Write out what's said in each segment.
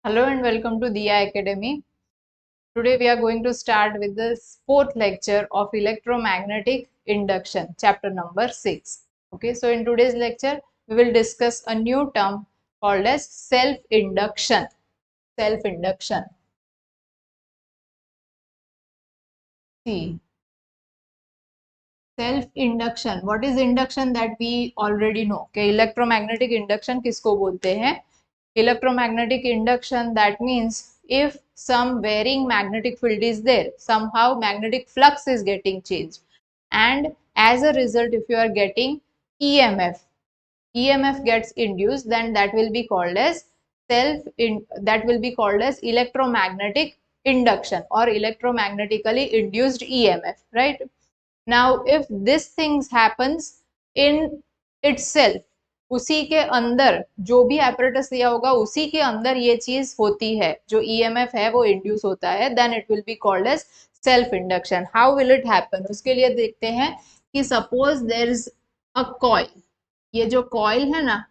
Hello and welcome to Diya Academy. Today we are going to start with the fourth lecture of electromagnetic induction, chapter number 6. Okay, so in today's lecture we will discuss a new term called as self-induction. Self-induction. See, self-induction. What is induction? That we already know. Okay, electromagnetic induction किसको बोलते हैं? Electromagnetic induction, that means if some varying magnetic field is there, somehow magnetic flux is getting changed, and as a result if you are getting EMF gets induced, then that will be called as electromagnetic induction or electromagnetically induced EMF, right? Now if this things happens in itself, उसी के अंदर जो भी apparatus दिया होगा उसी के अंदर ये चीज होती है, जो ईएमएफ है वो इंड्यूस होता है, then it will be called as self induction. How will it happen? उसके लिए देखते हैं कि suppose there is a coil. ये जो कॉइल है ना,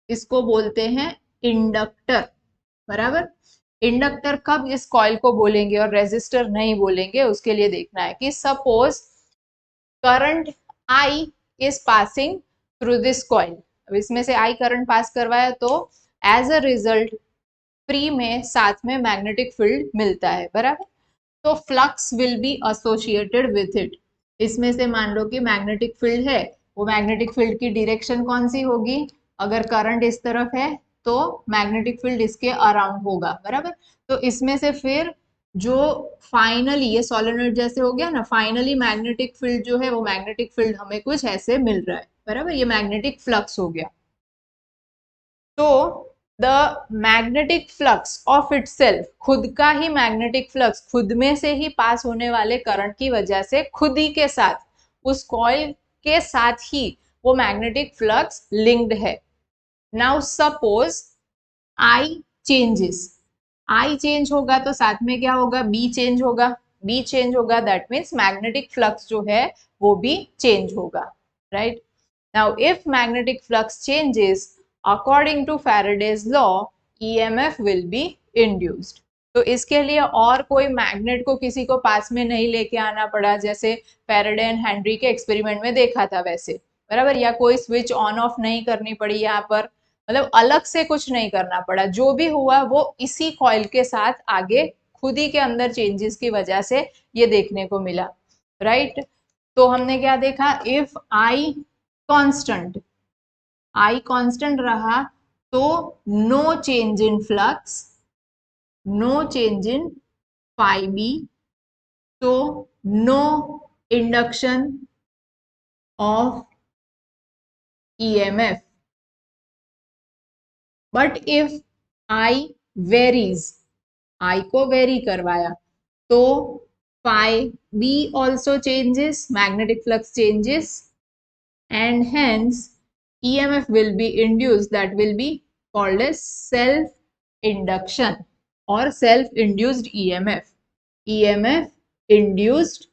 इसको बोलते हैं इंडक्टर, बराबर. इंडक्टर कब इस कॉइल को बोलेंगे और रेजिस्टर नहीं बोलेंगे, उसके लिए देखना है कि suppose current I is passing through this coil. अब इसमें से I करंट पास करवाया तो एज अ रिजल्ट फ्री में साथ में मैग्नेटिक फील्ड मिलता है, बराबर. तो flux will be associated with it. इसमें से मान लो कि मैग्नेटिक फील्ड है, वो मैग्नेटिक फील्ड की डायरेक्शन कौन सी होगी? अगर करंट इस तरफ है तो मैग्नेटिक फील्ड इसके अराउंड होगा, बराबर. तो इसमें से फिर जो फाइनली ये सोलेनोइड जैसे हो गया ना, फाइनली मैग्नेटिक फील्ड जो है वो मैग्नेटिक फील्ड हमें कुछ ऐसे मिल रहा है, बराबर. ये मैग्नेटिक फ्लक्स हो गया. तो the magnetic flux of itself, खुद का ही मैग्नेटिक फ्लक्स, खुद में से ही पास होने वाले करंट की वजह से खुद ही के साथ उस कॉइल के साथ ही वो मैग्नेटिक फ्लक्स लिंक्ड है. Now suppose I changes, I change होगा तो साथ में क्या होगा? बी चेंज होगा. बी चेंज होगा दैट मीन्स मैग्नेटिक फ्लक्स जो है वो भी चेंज होगा, right. Now if magnetic flux changes according to Faraday's law, EMF will be induced. तो इसके लिए और कोई मैग्नेट को किसी को पास में नहीं लेके आना पड़ा, जैसे फैराडे एंड हेनरी के एक्सपेरिमेंट में देखा था वैसे, बराबर. या कोई स्विच ऑन ऑफ नहीं करनी पड़ी यहाँ पर, मतलब अलग से कुछ नहीं करना पड़ा. जो भी हुआ वो इसी कॉइल के साथ आगे खुद ही के अंदर चेंजेस की वजह से ये देखने को मिला, राइट. तो हमने क्या देखा? If I constant, I constant रहा तो no change in flux, no change in phi B, तो no induction of EMF. But if I varies, I को वेरी करवाया तो phi B also changes, magnetic flux changes, and hence EMF will be induced, that will be called as self induction or self induced EMF. EMF induced,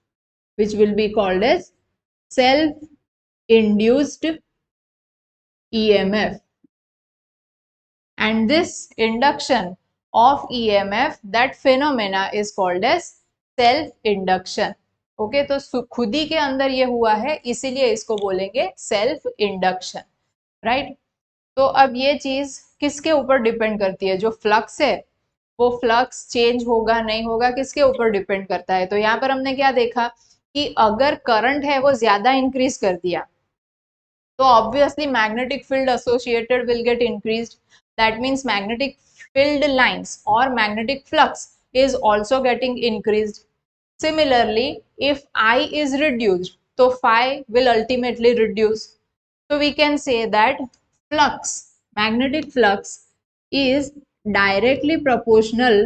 which will be called as self induced EMF. And this induction of EMF, that phenomena is called as self induction. Okay, तो खुद ही के अंदर ये हुआ है इसीलिए इसको बोलेंगे सेल्फ इंडक्शन, राइट. तो अब ये चीज किसके ऊपर डिपेंड करती है? जो फ्लक्स है वो फ्लक्स चेंज होगा नहीं होगा किसके ऊपर डिपेंड करता है? तो यहाँ पर हमने क्या देखा कि अगर करंट है वो ज्यादा इंक्रीज कर दिया तो obviously magnetic field associated will get increased. That means magnetic field lines और magnetic flux is also getting increased. Similarly, if I is reduced, so phi will ultimately reduce. So we can say that flux, magnetic flux, is directly proportional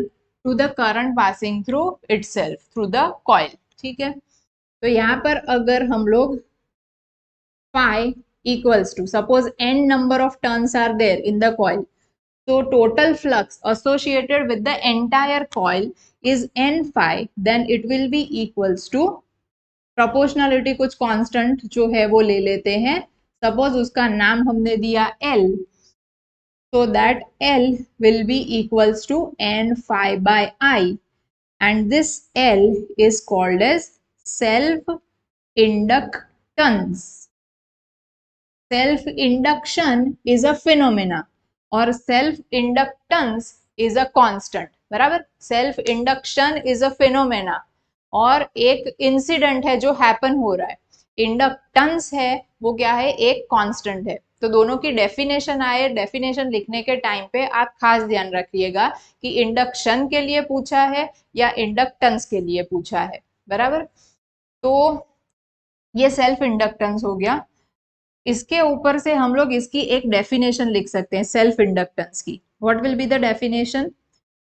to the current passing through itself, through the coil. ठीक है, तो यहाँ पर अगर हम लोग phi equals to, suppose n number of turns are there in the coil, so total flux associated with the entire coil is n phi, then it will be equals to proportionality कुछ constant जो है वो ले लेते हैं. Suppose उसका नाम हमने दिया L, so that L will be equals to n phi by I, and this L is called as self inductance. Self induction is a phenomena और self inductance is a constant. बराबर, self induction is a phenomena और एक incident है जो happen हो रहा है. Inductance है वो क्या है, एक कांस्टेंट है. तो दोनों की डेफिनेशन आए, डेफिनेशन लिखने के टाइम पे आप खास ध्यान रखिएगा कि इंडक्शन के लिए पूछा है या इंडक्टेंस के लिए पूछा है. बराबर, तो ये सेल्फ इंडक्टेंस हो गया. इसके ऊपर से हम लोग इसकी एक डेफिनेशन लिख सकते हैं सेल्फ इंडक्टेंस की. What will be the definition?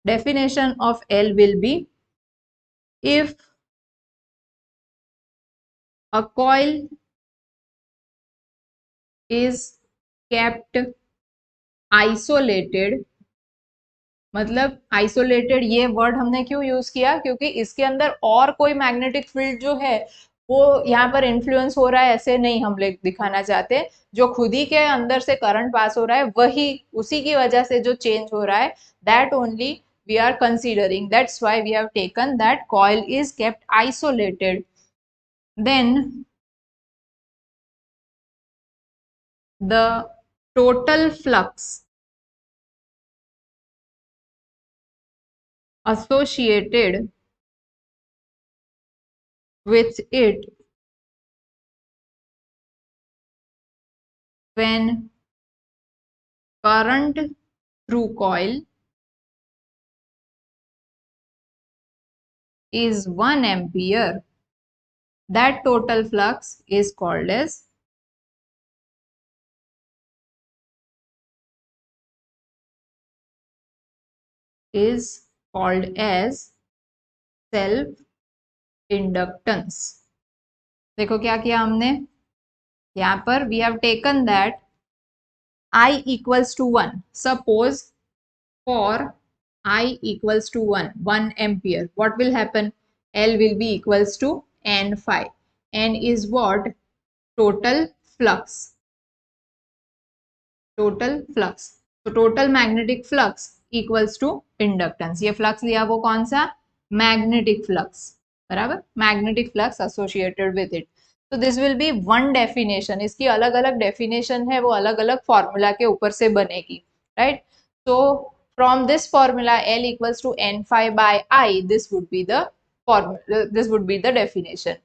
Definition of L will be, if a coil is kept isolated, मतलब आइसोलेटेड ये वर्ड हमने क्यों यूज किया, क्योंकि इसके अंदर और कोई मैग्नेटिक फील्ड जो है वो यहाँ पर इन्फ्लुएंस हो रहा है ऐसे नहीं हम लोग दिखाना चाहते. जो खुद ही के अंदर से करंट पास हो रहा है वही उसी की वजह से जो चेंज हो रहा है, that only we are considering. That's why we have taken that coil is kept isolated. Then the total flux associated with it when current through coil is 1 ampere, that total flux is called as self inductance. देखो क्या किया हमने यहाँ पर, we have taken that I equals to 1. Suppose for I equals to 1 ampere, what will happen? L will be equals to n phi. N is what? Total flux. Total flux. तो total magnetic flux equals to inductance. ये flux लिया वो कौन सा? Magnetic flux. बराबर, magnetic flux associated with it. तो this will be one definition. इसकी अलग अलग डेफिनेशन है, वो अलग अलग फॉर्मूला के ऊपर से बनेगी. राइट, तो from this formula L equals to n phi by I, this would be the formula, this would be the definition.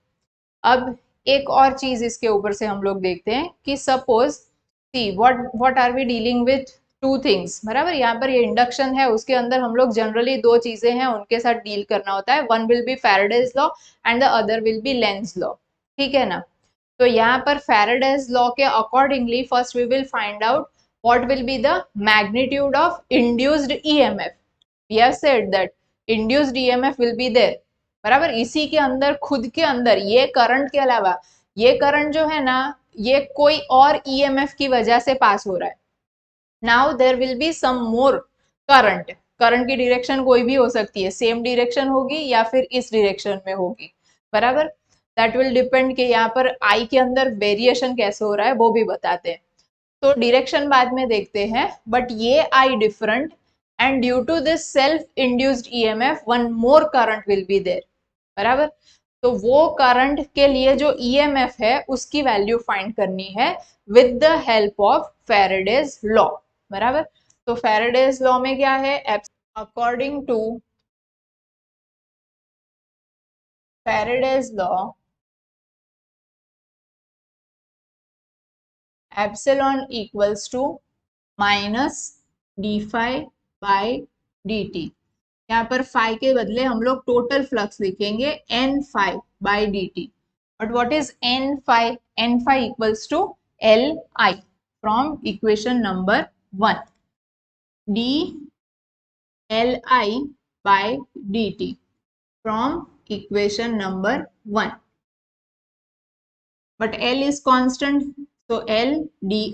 अब एक और चीज इसके ऊपर से हम लोग देखते हैं कि suppose see what are we dealing with two things. बराबर, यहाँ पर ये इंडक्शन है, उसके अंदर हम लोग जनरली दो चीजें हैं उनके साथ डील करना होता है. One will be Faraday's law and the other will be Lenz law. ठीक है ना. तो यहाँ पर फैराडेज लॉ के accordingly first we will find out what will be the magnitude of induced EMF. We have said that induced EMF will be there. बराबर, इसी के अंदर खुद के अंदर ये करंट के अलावा ये करंट जो है ना, ये कोई और ईएमएफ की वजह से पास हो रहा है. Now there will be some more current. Current की डायरेक्शन कोई भी हो सकती है, सेम डायरेक्शन होगी या फिर इस डायरेक्शन में होगी. बराबर, दैट विल डिपेंड कि यहाँ पर आई के अंदर वेरिएशन कैसे हो रहा है वो भी बताते हैं. तो डायरेक्शन बाद में देखते हैं, बट ये I different and due to this self induced EMF one more current will be there. बराबर, तो वो करंट के लिए जो ईएमएफ है उसकी वैल्यू फाइंड करनी है with the help of Faraday's law. बराबर, तो फैराडेज लॉ में क्या है? According to Faraday's law, epsilon equals to minus D phi by D T. यहाँ पर फाई के बदले हम लोग टोटल फ्लक्स लिखेंगे N phi by D T. But what is N phi? N phi equals to L I from equation number 1. D L I by D T from equation number 1. But L is constant, so L di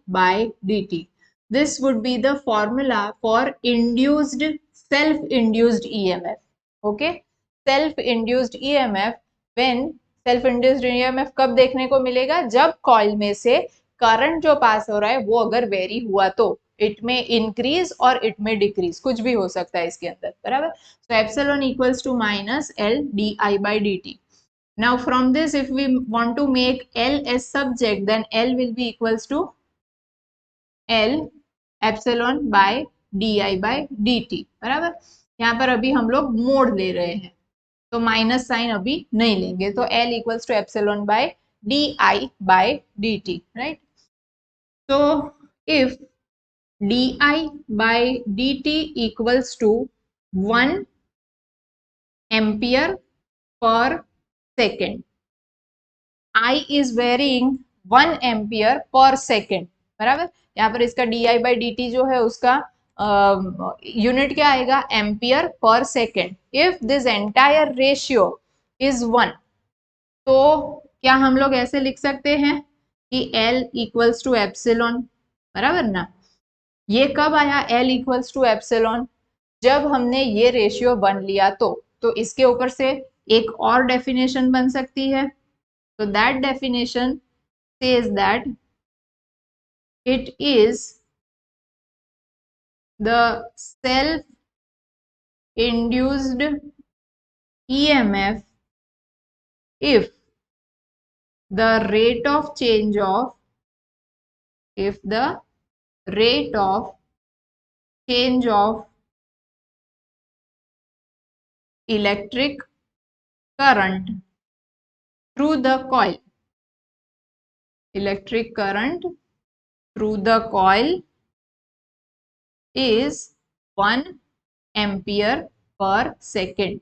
by dt. This would be the formula for induced self-induced EMF. Okay, self-induced EMF. When self-induced EMF कब देखने को मिलेगा? जब coil में से current जो पास हो रहा है वो अगर वेरी हुआ तो. इट में इंक्रीज और इट में डिक्रीज, कुछ भी हो सकता है इसके अंदर, बराबर। So epsilon equals to minus L d I by D t. Now from this, if we want to make L as subject, then L will be equals to L epsilon by di by dt, बराबर। यहाँ पर अभी हम लोग mode ले रहे हैं, तो माइनस साइन अभी नहीं लेंगे, तो L equals to epsilon by D I by D t, right. तो if d I by D t equals to 1 ampere per second, I is varying 1 ampere per second, बराबर। यहाँ पर इसका d I by D t जो है उसका unit क्या आएगा, ampere per second. If this entire ratio is 1, तो क्या हम लोग ऐसे लिख सकते हैं कि L इक्वल्स टू एप्सिलॉन, बराबर ना। ये कब आया L इक्वल्स टू एप्सिलॉन, जब हमने ये रेशियो 1 लिया, तो इसके ऊपर से एक और डेफिनेशन बन सकती है। So that definition says that it is the self-induced EMF if the rate of change of electric current through the coil, is 1 ampere per second.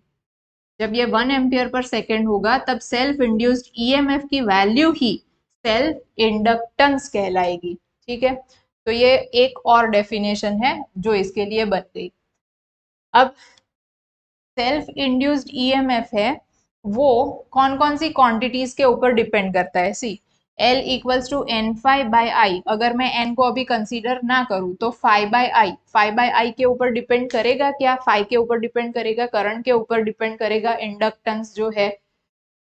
जब ये 1 एम्पियर पर सेकेंड होगा, तब सेल्फ इंड्यूस्ड ईएमएफ की value ही self inductance कहलाएगी, ठीक है। तो ये एक और डेफिनेशन है जो इसके लिए बन गई। अब सेल्फ इंड्यूस्ड ईएमएफ है वो कौन कौन सी क्वांटिटीज के ऊपर डिपेंड करता है। See, L equals to N five by I, अगर मैं n को अभी कंसीडर ना करूं तो 5 बाई आई के ऊपर डिपेंड करेगा क्या, 5 के ऊपर डिपेंड करेगा, करंट के ऊपर डिपेंड करेगा, इंडक्टेंस जो है।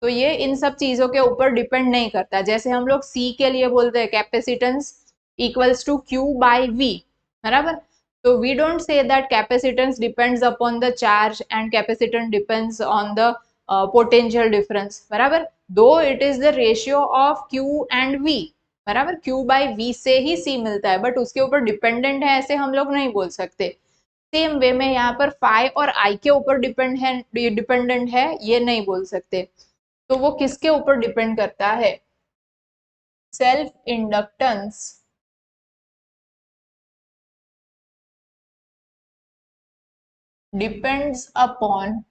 तो ये इन सब चीजों के ऊपर डिपेंड नहीं करता। जैसे हम लोग C के लिए बोलते हैं capacitance equals to Q by V, बराबर। So we don't say that capacitance depends upon the charge and capacitance depends on the potential difference, बराबर। Though it is the ratio of Q and V, बराबर, Q by V से ही C मिलता है, but उसके ऊपर dependent है ऐसे हम लोग नहीं बोल सकते। सेम वे में यहाँ पर phi और I के ऊपर डिपेंडेंट है ये नहीं बोल सकते। तो वो किसके ऊपर डिपेंड करता है, self inductance depends upon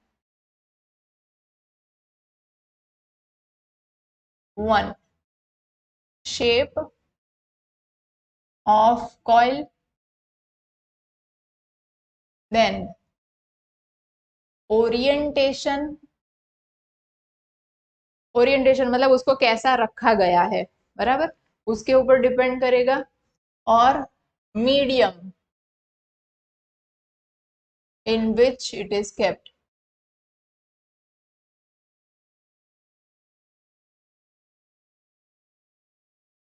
1 shape of coil, then orientation मतलब उसको कैसा रखा गया है, बराबर, उसके ऊपर डिपेंड करेगा, और medium in which it is kept,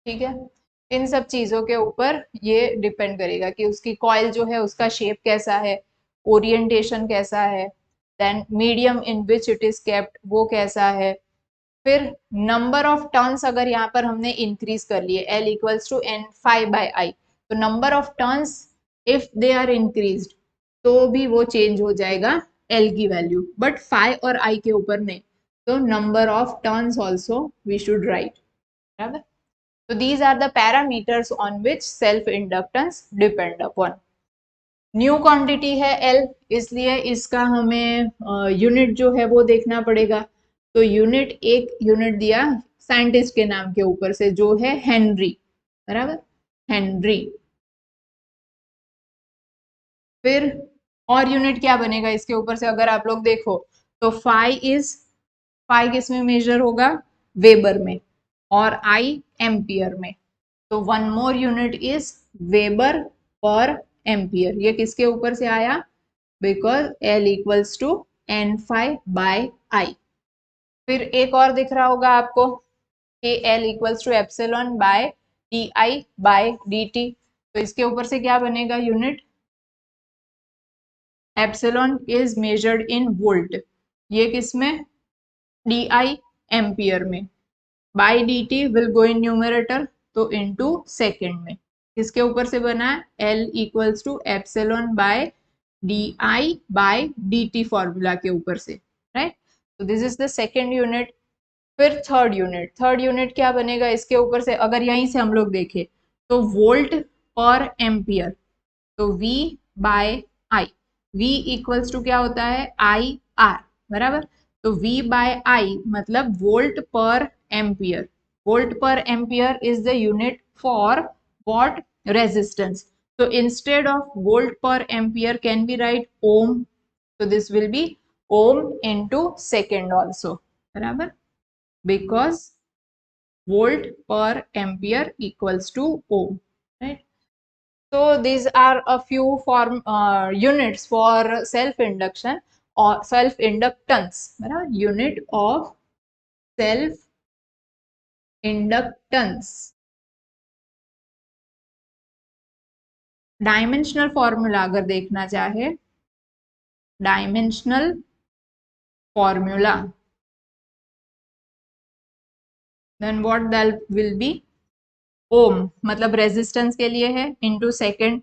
ठीक है। इन सब चीजों के ऊपर ये डिपेंड करेगा कि उसकी कॉइल जो है उसका शेप कैसा है, ओरिएंटेशन कैसा है, then medium in which it is kept वो कैसा है, फिर नंबर ऑफ टर्न्स अगर यहाँ पर हमने इंक्रीज कर लिए L equals to N five by I, तो number of turns if they are increased तो भी वो चेंज हो जाएगा L की वैल्यू, बट फाइव और I के ऊपर नहीं। तो number of turns also we should right, बराबर। So these are the parameters on which self inductance depend upon. New quantity है L, इसलिए इसका हमें यूनिट जो है वो देखना पड़ेगा। तो यूनिट, एक यूनिट दिया साइंटिस्ट के नाम के ऊपर से जो है हेनरी, बराबर, हेनरी। फिर और यूनिट क्या बनेगा इसके ऊपर से, अगर आप लोग देखो तो फाई किस में मेजर होगा, वेबर में, और आई एम्पियर में। तो one more unit is weber per ampere. ये किसके ऊपर से आया, because L equals to N five by I. फिर एक और दिख रहा होगा आपको कि L equals to epsilon by D I by D T. तो इसके ऊपर से क्या बनेगा unit, epsilon is measured in volt, ये किस में, डी आई एम्पियर में, by D T will go in numerator तो इनटू सेकेंड में, किसके ऊपर से बना है, L equals to epsilon by D I by D T formula के ऊपर से, राइट। तो this is the second unit. फिर थर्ड यूनिट क्या बनेगा इसके ऊपर से, अगर यहीं से हम लोग देखें तो वोल्ट पर एम्पियर, तो V by I, V equals to क्या होता है, आई आर, बराबर। तो V बाय I मतलब volt per ampere, volt per ampere is the unit for what, resistance. So instead of volt per ampere can be write ohm, so this will be ohm into second also, बराबर, because volt per ampere equals to ohm, right. So these are a few units for self induction or self inductance, बराबर, unit of self inductance। Dimensional formula अगर देखना चाहे, dimensional formula, then what that will be, ohm मतलब resistance के लिए है, into second,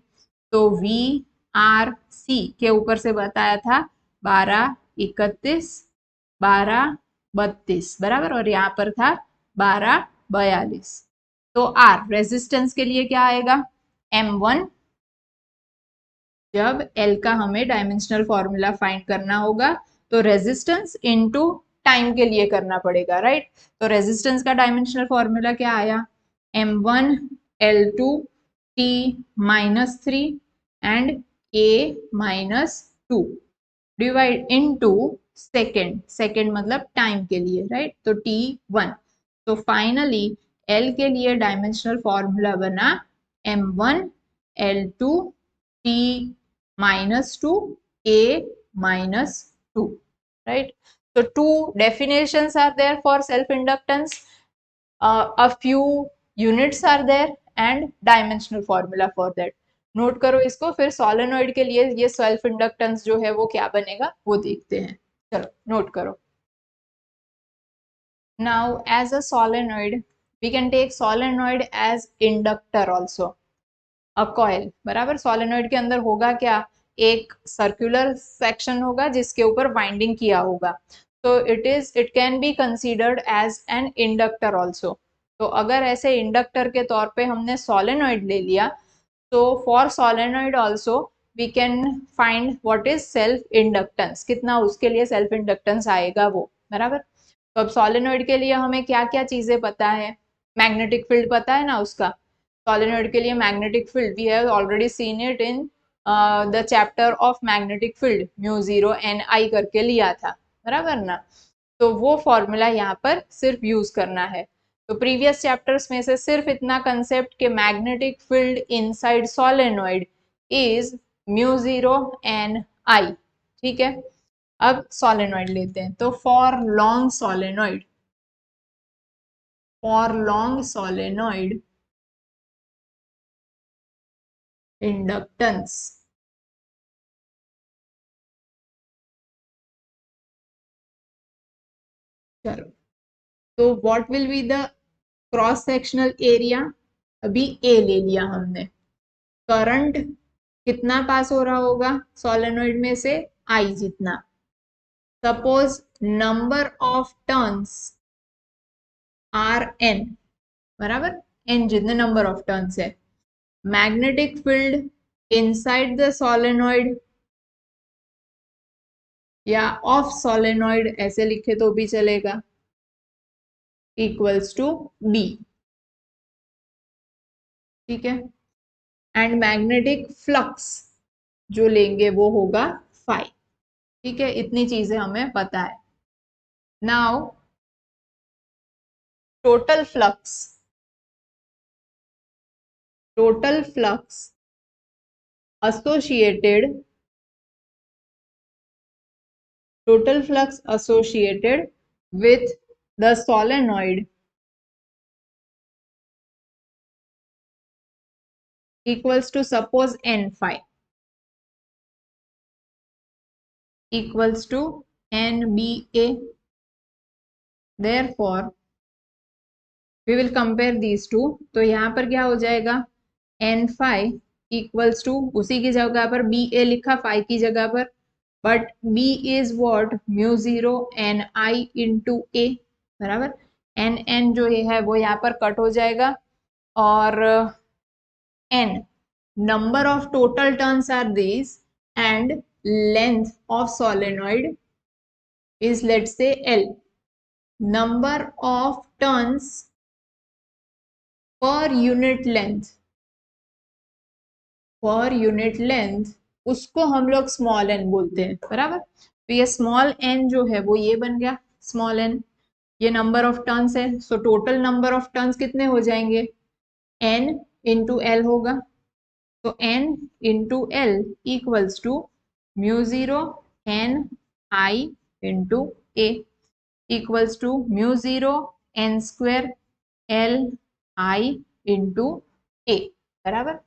तो V R C के ऊपर से बताया था 12 31 12 32, बराबर, और यहाँ पर था 12 42। तो आर रेजिस्टेंस के लिए क्या आएगा, M1, जब L का हमें डायमेंशनल फॉर्मूला फाइंड करना होगा तो रेजिस्टेंस इनटू टाइम के लिए करना पड़ेगा, राइट। तो रेजिस्टेंस का डायमेंशनल फॉर्मूला क्या आया, M1 L2 T minus 3 and A minus 2 divide into second, second मतलब टाइम के लिए, राइट, तो T1। तो फाइनली L के लिए डायमेंशनल फॉर्मूला बना M1 L2 T minus 2 A minus 2, right. So two definitions are there for self inductance, a few units are there and dimensional formula for that। Note करो इसको, फिर solenoid के लिए ये self inductance जो है वो क्या बनेगा वो देखते हैं, चलो नोट करो। Now as a solenoid we can take solenoid as inductor also, a coil, बराबर। सोलेनोइड के अंदर होगा क्या, एक सर्कुलर सेक्शन होगा जिसके ऊपर वाइंडिंग किया होगा, तो it can be considered as an inductor also. तो अगर ऐसे इंडक्टर के तौर पे हमने सोलेनोइड ले लिया, तो for solenoid also we can find what is self inductance, कितना उसके लिए सेल्फ इंडक्टेंस आएगा वो, बराबर। तो अब सोलेनोइड के लिए हमें क्या क्या चीजें पता है, मैग्नेटिक फील्ड पता है ना उसका, सोलेनोइड के लिए magnetic field we have already seen it in the chapter of magnetic field, mu 0 n I करके लिया था, बराबर ना। तो वो फॉर्मूला यहाँ पर सिर्फ यूज करना है। तो प्रीवियस चैप्टर्स में से सिर्फ इतना कंसेप्ट कि magnetic field inside solenoid is mu 0 n I, ठीक है। अब सोलेनोइड लेते हैं, तो for long solenoid, for long solenoid inductance, चलो, तो what will be the cross sectional area, अभी ए ले लिया हमने, करंट कितना पास हो रहा होगा सोलेनोइड में से, आई जितना, suppose number of turns are N, बराबर, एन जितने नंबर ऑफ टर्न्स है, magnetic field inside the solenoid या ऑफ सोलेनोइड ऐसे लिखे तो भी चलेगा, इक्वल्स टू बी, ठीक है। एंड मैग्नेटिक फ्लक्स जो लेंगे वो होगा फाई, ठीक है। इतनी चीजें हमें पता है। Now total flux, total flux associated, total flux associated with the solenoid equals to suppose n phi equals to nba. Therefore we will compare these two. तो यहाँ पर क्या हो जाएगा, n phi equals to उसी की जगह पर ba लिखा phi की जगह पर, but b is what mu zero N I into a बराबर. n जो है वो यहाँ पर कट हो जाएगा और n number of total turns are these and length of solenoid is, let's say, L. Number of turns per unit length उसको हम लोग स्मॉल n बोलते हैं बराबर. तो ये स्मॉल n जो है वो ये बन गया स्मॉल n. ये नंबर ऑफ टर्न्स है. So total number of turns कितने हो जाएंगे, n इंटू एल होगा. तो n into L equals to mu zero N I into A equals to mu zero n square L I into A बराबर.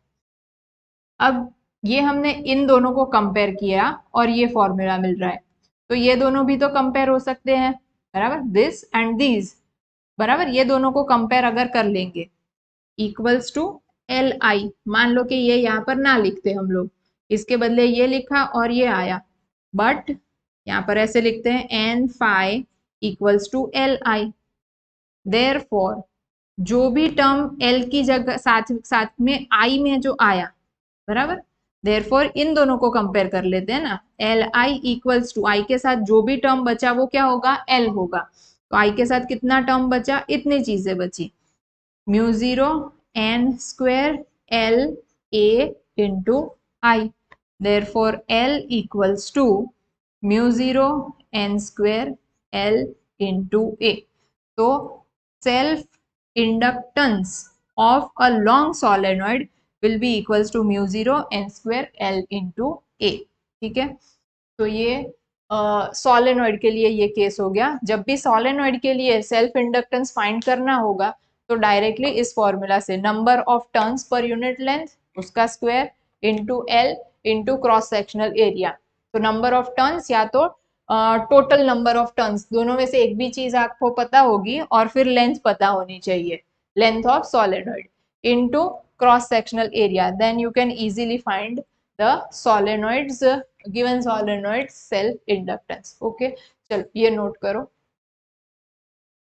अब ये हमने इन दोनों को कंपेयर किया और ये फॉर्मूला मिल रहा है. तो ये दोनों भी तो कंपेयर हो सकते हैं बराबर, दिस एंड दिस बराबर. ये दोनों को कंपेयर अगर कर लेंगे इक्वल्स टू एल आई. मान लो कि ये यहाँ पर ना लिखते हम लोग, इसके बदले ये लिखा और ये आया, बट यहाँ पर ऐसे लिखते हैं N phi equals to L I. Therefore जो भी टर्म एल की जगह साथ में आई में जो आया बराबर, देयरफॉर इन दोनों को कंपेयर कर लेते हैं ना. एल आई इक्वल्स टू आई के साथ जो भी टर्म बचा वो क्या होगा, एल होगा. तो आई के साथ कितना टर्म बचा, इतनी चीजें बची, mu zero n square L A into I. Therefore L equals to mu zero n square L into A. तो self inductance of a long solenoid will be equals to mu zero n square L into A. ठीक है. तो ये solenoid के लिए ये case हो गया. जब भी सोलेनॉइड के लिए सेल्फ इंडक्टेंस फाइंड करना होगा तो डायरेक्टली इस फॉर्मूला से number of turns per unit length उसका square into L into cross sectional area. तो नंबर ऑफ टर्न्स या तो टोटल नंबर ऑफ टर्न्स, दोनों में से एक भी चीज आपको पता होगी और फिर लेंथ पता होनी चाहिए, length of solenoid into cross sectional area, then you can easily find the solenoids given solenoid self inductance. Okay, चलो ये नोट करो.